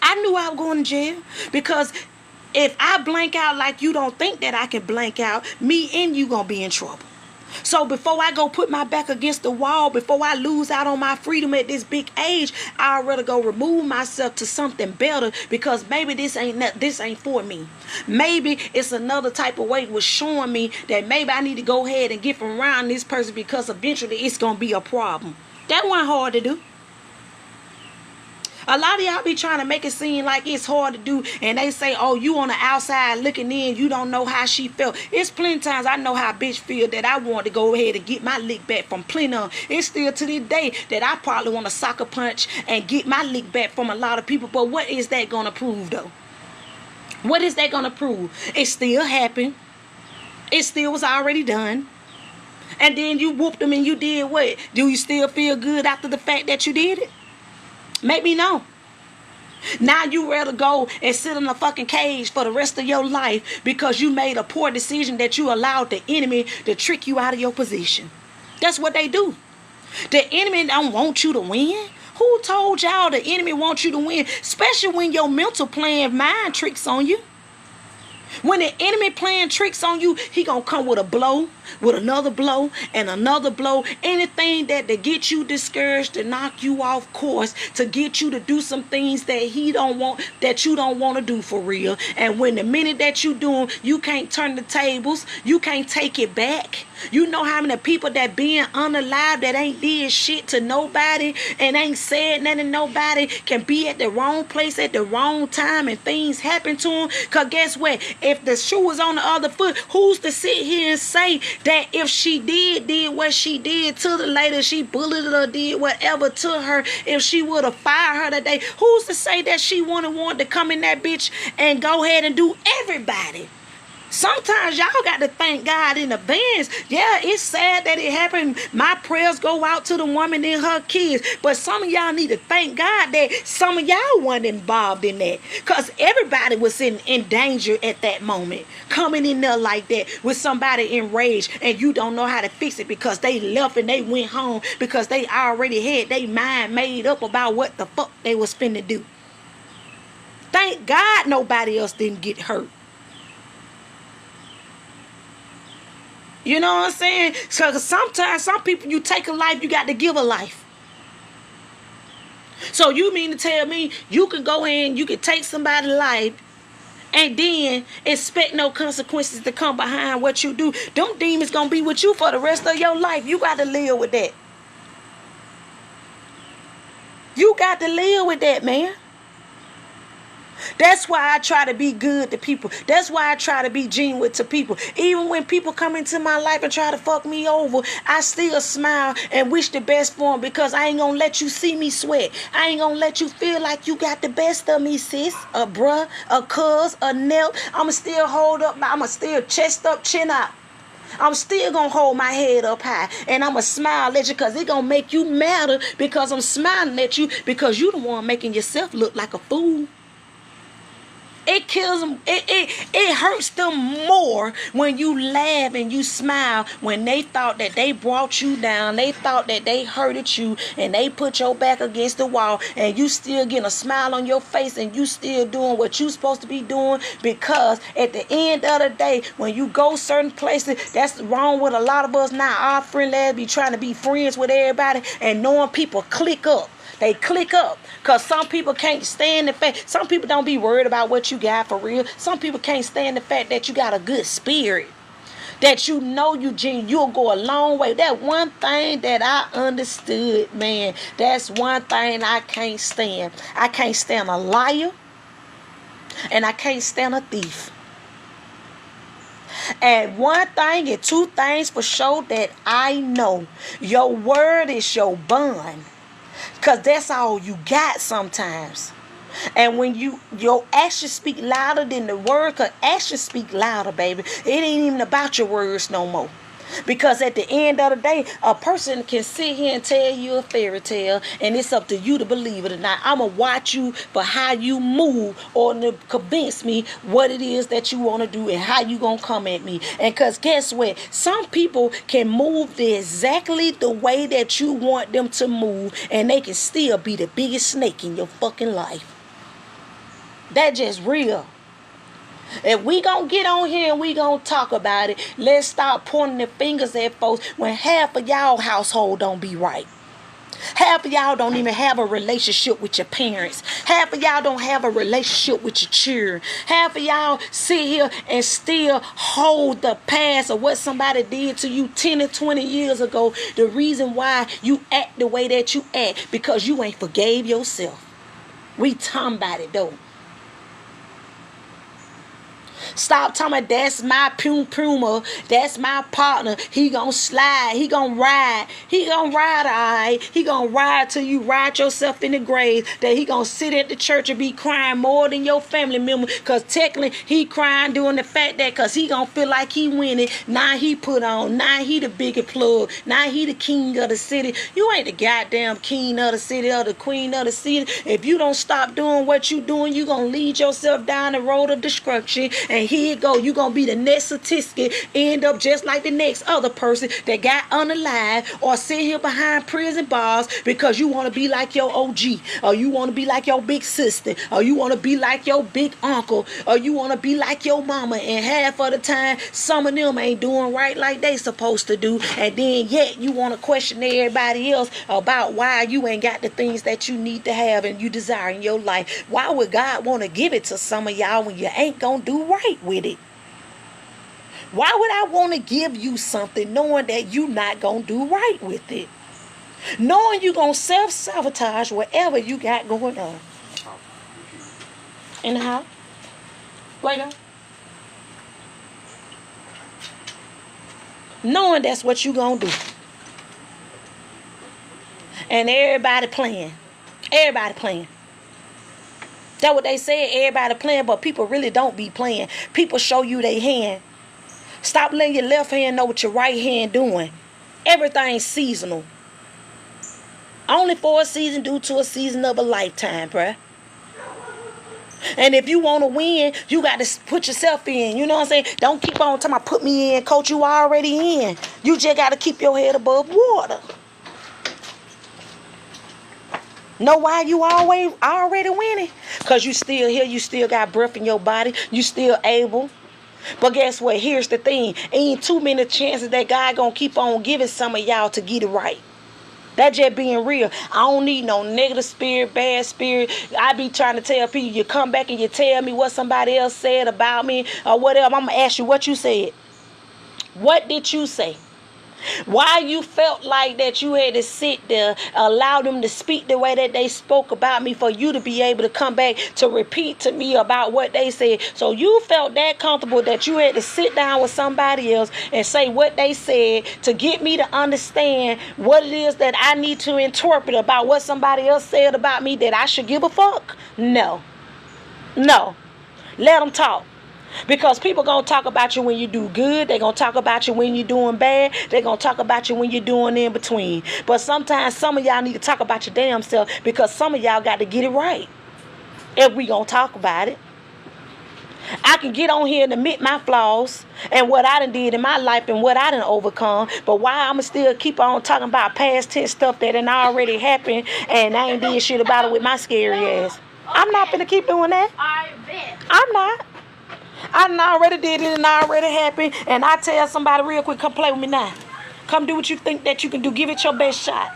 I knew I was going to jail because if I blank out like you don't think that I can blank out, me and you gonna be in trouble. So before I go put my back against the wall, before I lose out on my freedom at this big age, I'd rather go remove myself to something better because maybe this ain't for me. Maybe it's another type of way was showing me that maybe I need to go ahead and get from around this person because eventually it's gonna be a problem. That wasn't hard to do. A lot of y'all be trying to make it seem like it's hard to do, and they say, oh, you on the outside looking in, you don't know how she felt. It's plenty of times I know how a bitch feel that I want to go ahead and get my lick back from plenty of. It's still to this day that I probably want to sucker punch and get my lick back from a lot of people, but what is that going to prove, though? What is that going to prove? It still happened. It still was already done. And then you whooped them and you did what? Do you still feel good after the fact that you did it? Maybe no. Now you rather go and sit in a fucking cage for the rest of your life because you made a poor decision that you allowed the enemy to trick you out of your position. That's what they do. The enemy don't want you to win. Who told y'all the enemy wants you to win? Especially when your mental playing mind tricks on you. When the enemy playing tricks on you, he gonna come with a blow, with another blow, and another blow. Anything that to get you discouraged, to knock you off course, to get you to do some things that he don't want, that you don't want to do for real. And when the minute that you do them, you can't turn the tables, you can't take it back. You know how many people that being unalive that ain't did shit to nobody and ain't said nothing to nobody can be at the wrong place at the wrong time and things happen to them. Because guess what? If the shoe was on the other foot, who's to sit here and say that if she did what she did to the lady, she bullied her, did whatever to her, if she would have fired her today, who's to say that she wanted to come in that bitch and go ahead and do everybody? Sometimes y'all got to thank God in advance. Yeah, it's sad that it happened. My prayers go out to the woman and her kids. But some of y'all need to thank God that some of y'all weren't involved in that. Because everybody was in danger at that moment. Coming in there like that with somebody enraged and you don't know how to fix it because they left and they went home because they already had their mind made up about what the fuck they was finna do. Thank God nobody else didn't get hurt. You know what I'm saying? So sometimes some people, you take a life, you got to give a life. So you mean to tell me you can go in, you can take somebody's life and then expect no consequences to come behind what you do? Them demons gonna be with you for the rest of your life. You got to live with that. You got to live with that, man. That's why I try to be good to people. That's why I try to be genuine to people. Even when people come into my life and try to fuck me over, I still smile and wish the best for them because I ain't gonna let you see me sweat. I ain't gonna let you feel like you got the best of me, sis, a bruh, a cuz, a nell. I'ma still hold up, I'ma still chest up, chin up. I'm still gonna hold my head up high and I'ma smile at you because it gonna make you madder because I'm smiling at you because you the one making yourself look like a fool. It kills them. It hurts them more when you laugh and you smile when they thought that they brought you down. They thought that they hurted you and they put your back against the wall and you still getting a smile on your face and you still doing what you supposed to be doing because at the end of the day, when you go certain places, that's wrong with a lot of us now. Our friend lads be trying to be friends with everybody and knowing people click up. They click up because some people can't stand the fact. Some people don't be worried about what you got for real. Some people can't stand the fact that you got a good spirit. That you know you'll go a long way. That one thing that I understood, man, that's one thing I can't stand. I can't stand a liar. And I can't stand a thief. And one thing and two things for sure that I know. Your word is your bond. Because that's all you got sometimes. And when your actions speak louder than the word, cause actions speak louder, baby. It ain't even about your words no more. Because at the end of the day, a person can sit here and tell you a fairy tale, and it's up to you to believe it or not. I'm going to watch you for how you move or to convince me what it is that you want to do and how you going to come at me. And because guess what? Some people can move exactly the way that you want them to move, and they can still be the biggest snake in your fucking life. That's just real. If we gonna get on here and we gonna talk about it, let's stop pointing the fingers at folks when half of y'all household don't be right. Half of y'all don't even have a relationship with your parents. Half of y'all don't have a relationship with your children. Half of y'all sit here and still hold the past of what somebody did to you 10 and 20 years ago. The reason why you act the way that you act, because you ain't forgave yourself. We talking about it though. Stop talking about that's my puma, that's my partner. He gonna slide, he gonna ride, alright. He gonna ride till you ride yourself in the grave. That he gonna sit at the church and be crying more than your family member. Cause technically he crying doing the fact that cause he gonna feel like he winning. Now he put on, now he the bigger plug, now he the king of the city. You ain't the goddamn king of the city or the queen of the city. If you don't stop doing what you doing, you gonna lead yourself down the road of destruction. And here you go, you gonna be the next statistic, end up just like the next other person that got unalive or sit here behind prison bars because you want to be like your OG, or you want to be like your big sister, or you want to be like your big uncle, or you want to be like your mama. And half of the time, some of them ain't doing right like they supposed to do. And then yet you want to question everybody else about why you ain't got the things that you need to have and you desire in your life. Why would God want to give it to some of y'all when you ain't gonna do right with it? Why would I want to give you something knowing that you not going to do right with it? Knowing you going to self-sabotage whatever you got going on. In the house? Later? Knowing that's what you going to do. And everybody playing. Everybody playing. That's what they said, everybody playing, but people really don't be playing. People show you their hand. Stop letting your left hand know what your right hand doing. Everything's seasonal. Only for a season due to a season of a lifetime, bruh. And if you want to win, you got to put yourself in. You know what I'm saying? Don't keep on talking about put me in, coach. You already in. You just got to keep your head above water. Know why you already winning? Because you still here. You still got breath in your body. You still able. But guess what? Here's the thing. Ain't too many chances that God gonna keep on giving some of y'all to get it right. That just being real. I don't need no negative spirit, bad spirit. I be trying to tell people, you come back and you tell me what somebody else said about me or whatever. I'm gonna ask you what you said. What did you say? Why you felt like that you had to sit there, allow them to speak the way that they spoke about me for you to be able to come back to repeat to me about what they said. So you felt that comfortable that you had to sit down with somebody else and say what they said to get me to understand what it is that I need to interpret about what somebody else said about me that I should give a fuck? No. No. Let them talk. Because people going to talk about you when you do good. They're going to talk about you when you're doing bad. They're going to talk about you when you're doing in between. But sometimes some of y'all need to talk about your damn self because some of y'all got to get it right. If we going to talk about it. I can get on here and admit my flaws and what I done did in my life and what I done overcome. But why I'ma still keep on talking about past tense stuff that done already happened and I ain't did shit about it with my scary ass. I'm not finna keep doing that. I bet. I'm not. I done already did it and already happened. And I tell somebody real quick, come play with me now. Come do what you think that you can do. Give it your best shot.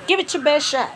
Give it your best shot.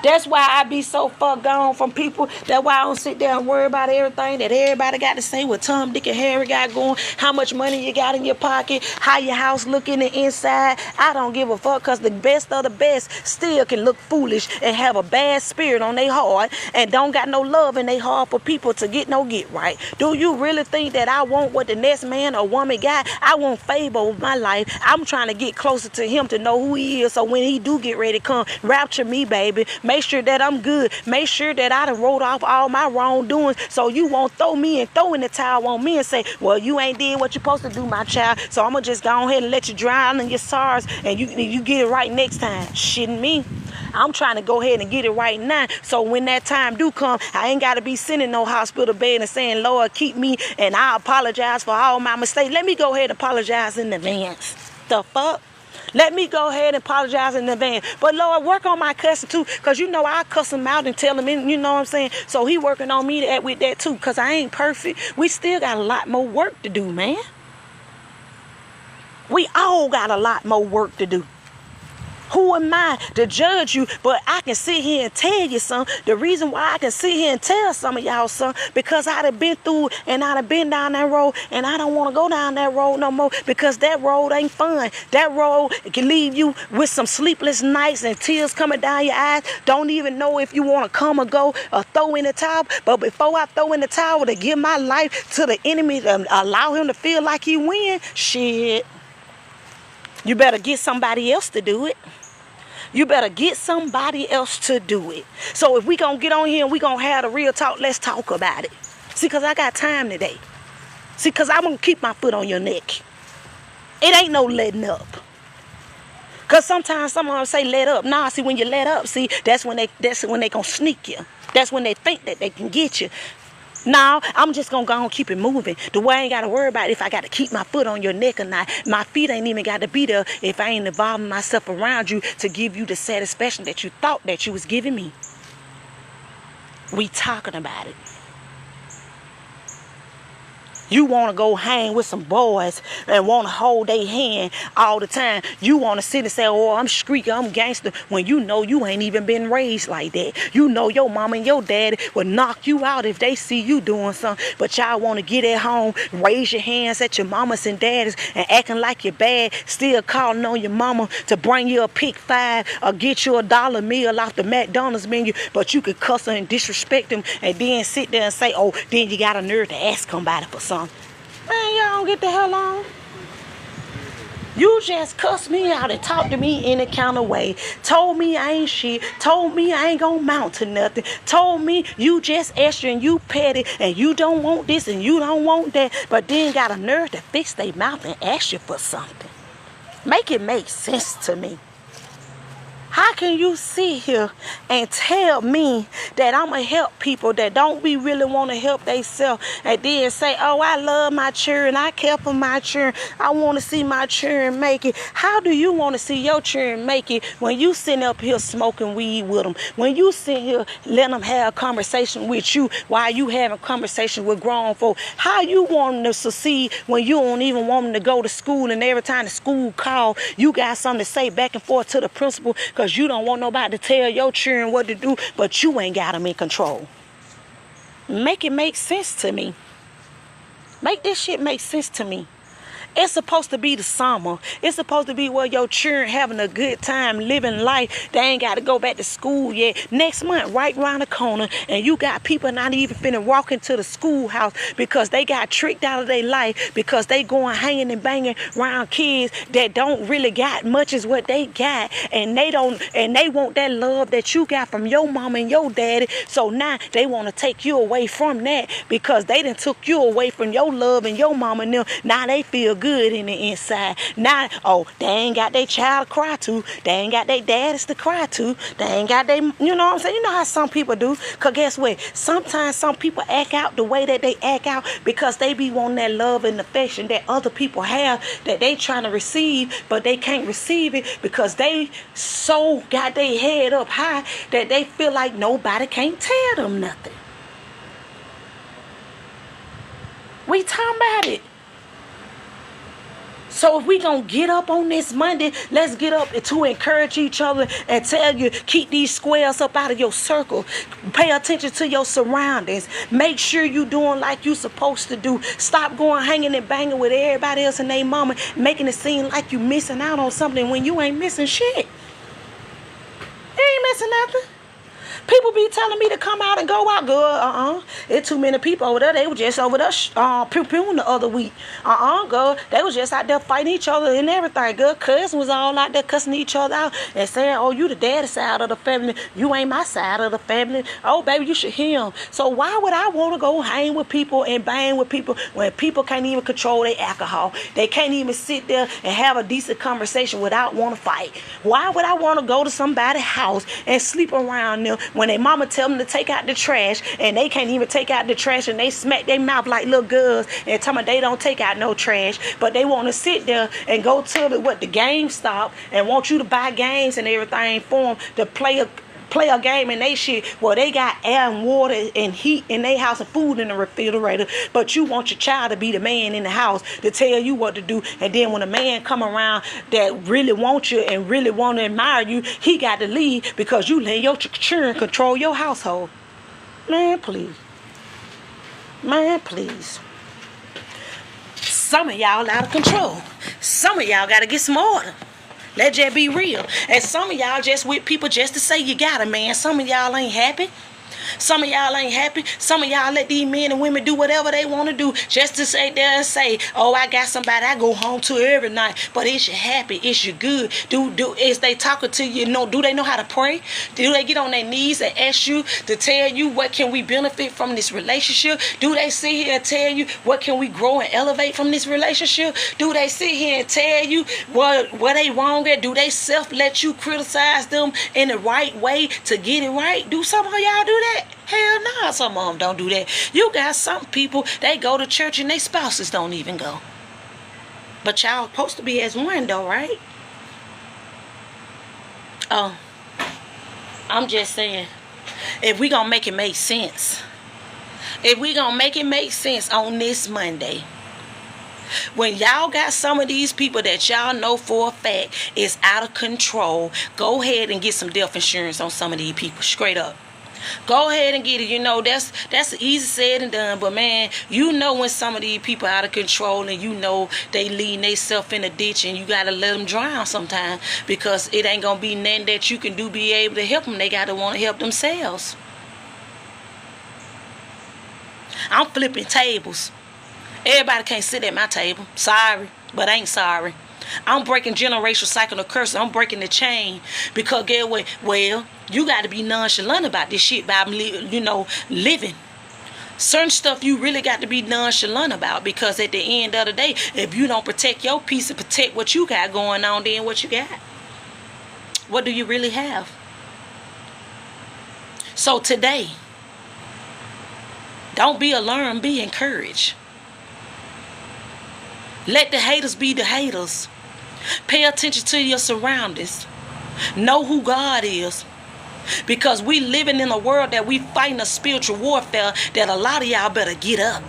That's why I be so far gone from people. That's why I don't sit there and worry about everything that everybody got to say, what Tom, Dick, and Harry got going, how much money you got in your pocket, how your house look in the inside. I don't give a fuck, because the best of the best still can look foolish and have a bad spirit on their heart and don't got no love in their heart for people to get right. Do you really think that I want what the next man or woman got? I want favor over my life. I'm trying to get closer to him to know who he is, so when he do get ready to come, rapture me, baby. Make sure that I'm good. Make sure that I done wrote off all my wrongdoings, so you won't throw in the towel on me and say, well, you ain't did what you're supposed to do, my child, so I'm going to just go ahead and let you drown in your sorrows and you get it right next time. Shitting me. I'm trying to go ahead and get it right now, so when that time do come, I ain't got to be sitting in no hospital bed and saying, Lord, keep me, and I apologize for all my mistakes. Let me go ahead and apologize in advance. The fuck? Let me go ahead and apologize in advance. But Lord, work on my cussing too, because you know I cuss him out and tell him, you know what I'm saying? So he working on me with that too, because I ain't perfect. We still got a lot more work to do, man. We all got a lot more work to do. Who am I to judge you? But I can sit here and tell you something. The reason why I can sit here and tell some of y'all something, because I done been through and I done been down that road, and I don't want to go down that road no more, because that road ain't fun. That road can leave you with some sleepless nights and tears coming down your eyes. Don't even know if you want to come or go or throw in the towel. But before I throw in the towel to give my life to the enemy, to allow him to feel like he win, shit, you better get somebody else to do it. You better get somebody else to do it. So if we gonna get on here and we gonna have the real talk, let's talk about it. See, because I got time today. See, because I'm gonna keep my foot on your neck. It ain't no letting up. Because sometimes someone say let up. Nah, see, when you let up, see, that's when they gonna sneak you. That's when they think that they can get you. Now, I'm just going to go and keep it moving. The way I ain't got to worry about if I got to keep my foot on your neck or not. My feet ain't even got to be there if I ain't involving myself around you to give you the satisfaction that you thought that you was giving me. We talking about it. You want to go hang with some boys and want to hold their hand all the time. You want to sit and say, oh, I'm streaky, I'm gangster, when you know you ain't even been raised like that. You know your mama and your daddy will knock you out if they see you doing something. But y'all want to get at home, raise your hands at your mamas and daddies and acting like you're bad, still calling on your mama to bring you a pick 5 or get you a $1 meal off the McDonald's menu. But you could cuss her and disrespect them and then sit there and say, oh, then you got a nerve to ask somebody for something. Man, y'all don't get the hell on. You just cussed me out and talked to me any kind of way. Told me I ain't shit. Told me I ain't gonna mount to nothing. Told me you just extra and you petty and you don't want this and you don't want that. But then got a nerve to fix their mouth and ask you for something. Make it make sense to me. How can you sit here and tell me that I'm going to help people that don't really want to help themselves, and then say, oh, I love my children, I care for my children, I want to see my children make it? How do you want to see your children make it when you sitting up here smoking weed with them? When you sit here letting them have a conversation with you while you having conversation with grown folk? How you want them to succeed when you don't even want them to go to school, and every time the school call, you got something to say back and forth to the principal because you don't want nobody to tell your children what to do, but you ain't got them in control. Make it make sense to me. Make this shit make sense to me. It's supposed to be the summer. It's supposed to be where your children having a good time living life. They ain't got to go back to school yet. Next month, right around the corner, and you got people not even finna walk into the schoolhouse because they got tricked out of their life because they going hanging and banging around kids that don't really got much as what they got, and they want that love that you got from your mama and your daddy. So now they want to take you away from that because they done took you away from your love and your mama and them. Now they feel good in the inside. Now, oh, they ain't got their child to cry to. They ain't got their daddies to cry to. They ain't got their, you know what I'm saying? You know how some people do. Because guess what? Sometimes some people act out the way that they act out because they be wanting that love and affection that other people have that they trying to receive, but they can't receive it because they so got their head up high that they feel like nobody can't tell them nothing. We talking about it. So if we gonna get up on this Monday, let's get up to encourage each other and tell you, keep these squares up out of your circle. Pay attention to your surroundings. Make sure you doing like you supposed to do. Stop going hanging and banging with everybody else and their mama, making it seem like you missing out on something when you ain't missing shit. You ain't missing nothing. People be telling me to come out and go out, girl. It's too many people over there. They were just over there pew-pewing the other week. Girl. They was just out there fighting each other and everything, girl. Cousin was all out there cussing each other out and saying, oh, you the daddy side of the family. You ain't my side of the family. Oh, baby, you should hear him. So why would I want to go hang with people and bang with people when people can't even control their alcohol? They can't even sit there and have a decent conversation without want to fight. Why would I want to go to somebody's house and sleep around them when their mama tell them to take out the trash and they can't even take out the trash and they smack their mouth like little girls and tell me they don't take out no trash, but they want to sit there and go to the GameStop and want you to buy games and everything for them to play a game and they shit. Well, they got air and water and heat in their house and food in the refrigerator, but you want your child to be the man in the house to tell you what to do. And then when a man come around that really wants you and really want to admire you, he got to leave because you let your children control your household. Man, please. Man, please. Some of y'all out of control. Some of y'all got to get smarter. Let's just be real. And some of y'all just with people just to say you got a man. Some of y'all ain't happy. Some of y'all ain't happy. Some of y'all let these men and women do whatever they want to do just to say there and say, oh, I got somebody I go home to every night. But is you happy? Is you good? Is they talking to you? Do they know how to pray? Do they get on their knees and ask you to tell you what can we benefit from this relationship? Do they sit here and tell you what can we grow and elevate from this relationship? Do they sit here and tell you what they wrong at? Do they let you criticize them in the right way to get it right? Do some of y'all do that? Hell no, some of them don't do that. You got some people, they go to church and their spouses don't even go. But y'all supposed to be as one though, right? Oh, I'm just saying, if we gonna make it make sense, if we gonna make it make sense on this Monday, when y'all got some of these people that y'all know for a fact is out of control, go ahead and get some death insurance on some of these people, straight up. Go ahead and get it. You know, that's easy said and done. But, man, you know when some of these people out of control and you know they leading themselves in a ditch and you got to let them drown sometimes because it ain't going to be nothing that you can do be able to help them. They got to want to help themselves. I'm flipping tables. Everybody can't sit at my table. Sorry, but I ain't sorry. I'm breaking generational cycle of curses. I'm breaking the chain because get what? Well, you got to be nonchalant about this shit by, living. Certain stuff you really got to be nonchalant about because at the end of the day, if you don't protect your peace and protect what you got going on, then what you got? What do you really have? So today, don't be alarmed, be encouraged. Let the haters be the haters. Pay attention to your surroundings. Know who God is. Because we living in a world that we fighting a spiritual warfare that a lot of y'all better get up.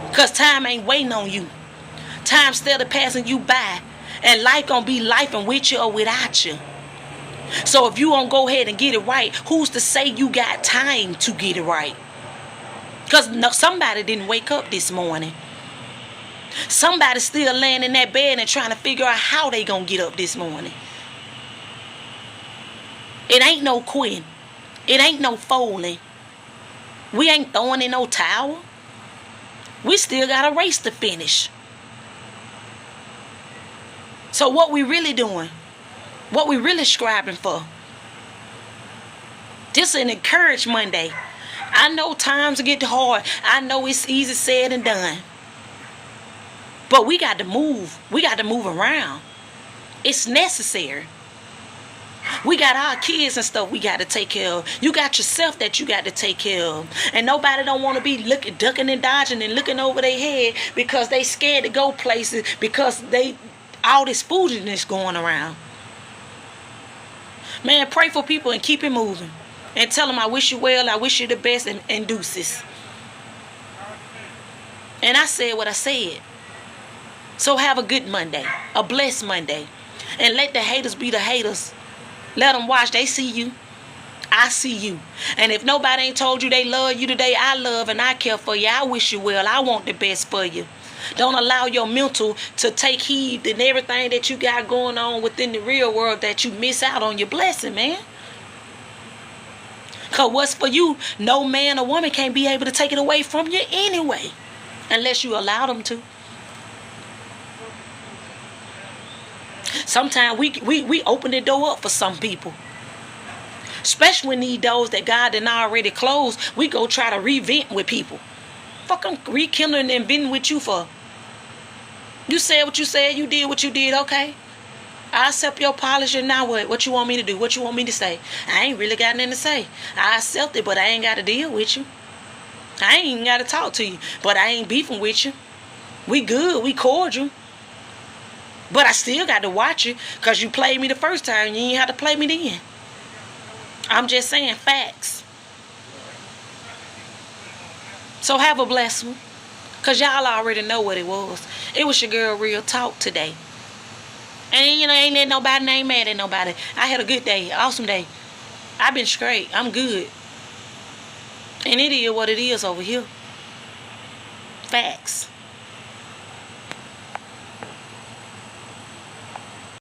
Because time ain't waiting on you. Time still passing you by. And life gonna be life and with you or without you. So if you won't go ahead and get it right, who's to say you got time to get it right? Because somebody didn't wake up this morning. Somebody's still laying in that bed and trying to figure out how they gonna get up this morning. It ain't no quitting. It ain't no folding. We ain't throwing in no towel. We still got a race to finish. So what we really doing? What we really striving for? This is an encourage Monday. I know times get hard. I know it's easy said and done. But we got to move. We got to move around. It's necessary. We got our kids and stuff we got to take care of. You got yourself that you got to take care of. And nobody don't want to be ducking and dodging and looking over their head because they scared to go places because all this foolishness going around. Man, pray for people and keep it moving. And tell them I wish you well, I wish you the best, and deuces. And I said what I said. So have a good Monday, a blessed Monday. And let the haters be the haters. Let them watch. They see you. I see you. And if nobody ain't told you they love you today, I love and I care for you. I wish you well. I want the best for you. Don't allow your mental to take heed and everything that you got going on within the real world that you miss out on your blessing, man. Because what's for you, no man or woman can't be able to take it away from you anyway. Unless you allow them to. Sometimes we open the door up for some people. Especially when these doors that God done already closed, we go try to revent with people. Fuck them rekindling and venting with you for. You said what you said, you did what you did, okay. I accept your apology, now what? What you want me to do? What you want me to say? I ain't really got nothing to say. I accept it, but I ain't got to deal with you. I ain't even got to talk to you, but I ain't beefing with you. We good, we cordial. But I still got to watch you because you played me the first time. You ain't have to play me then. I'm just saying facts. So have a blessed one. Because y'all already know what it was. It was your girl Real Talk today. And you know, ain't let nobody, ain't mad at nobody. I had a good day, awesome day. I've been straight. I'm good. And it is what it is over here. Facts.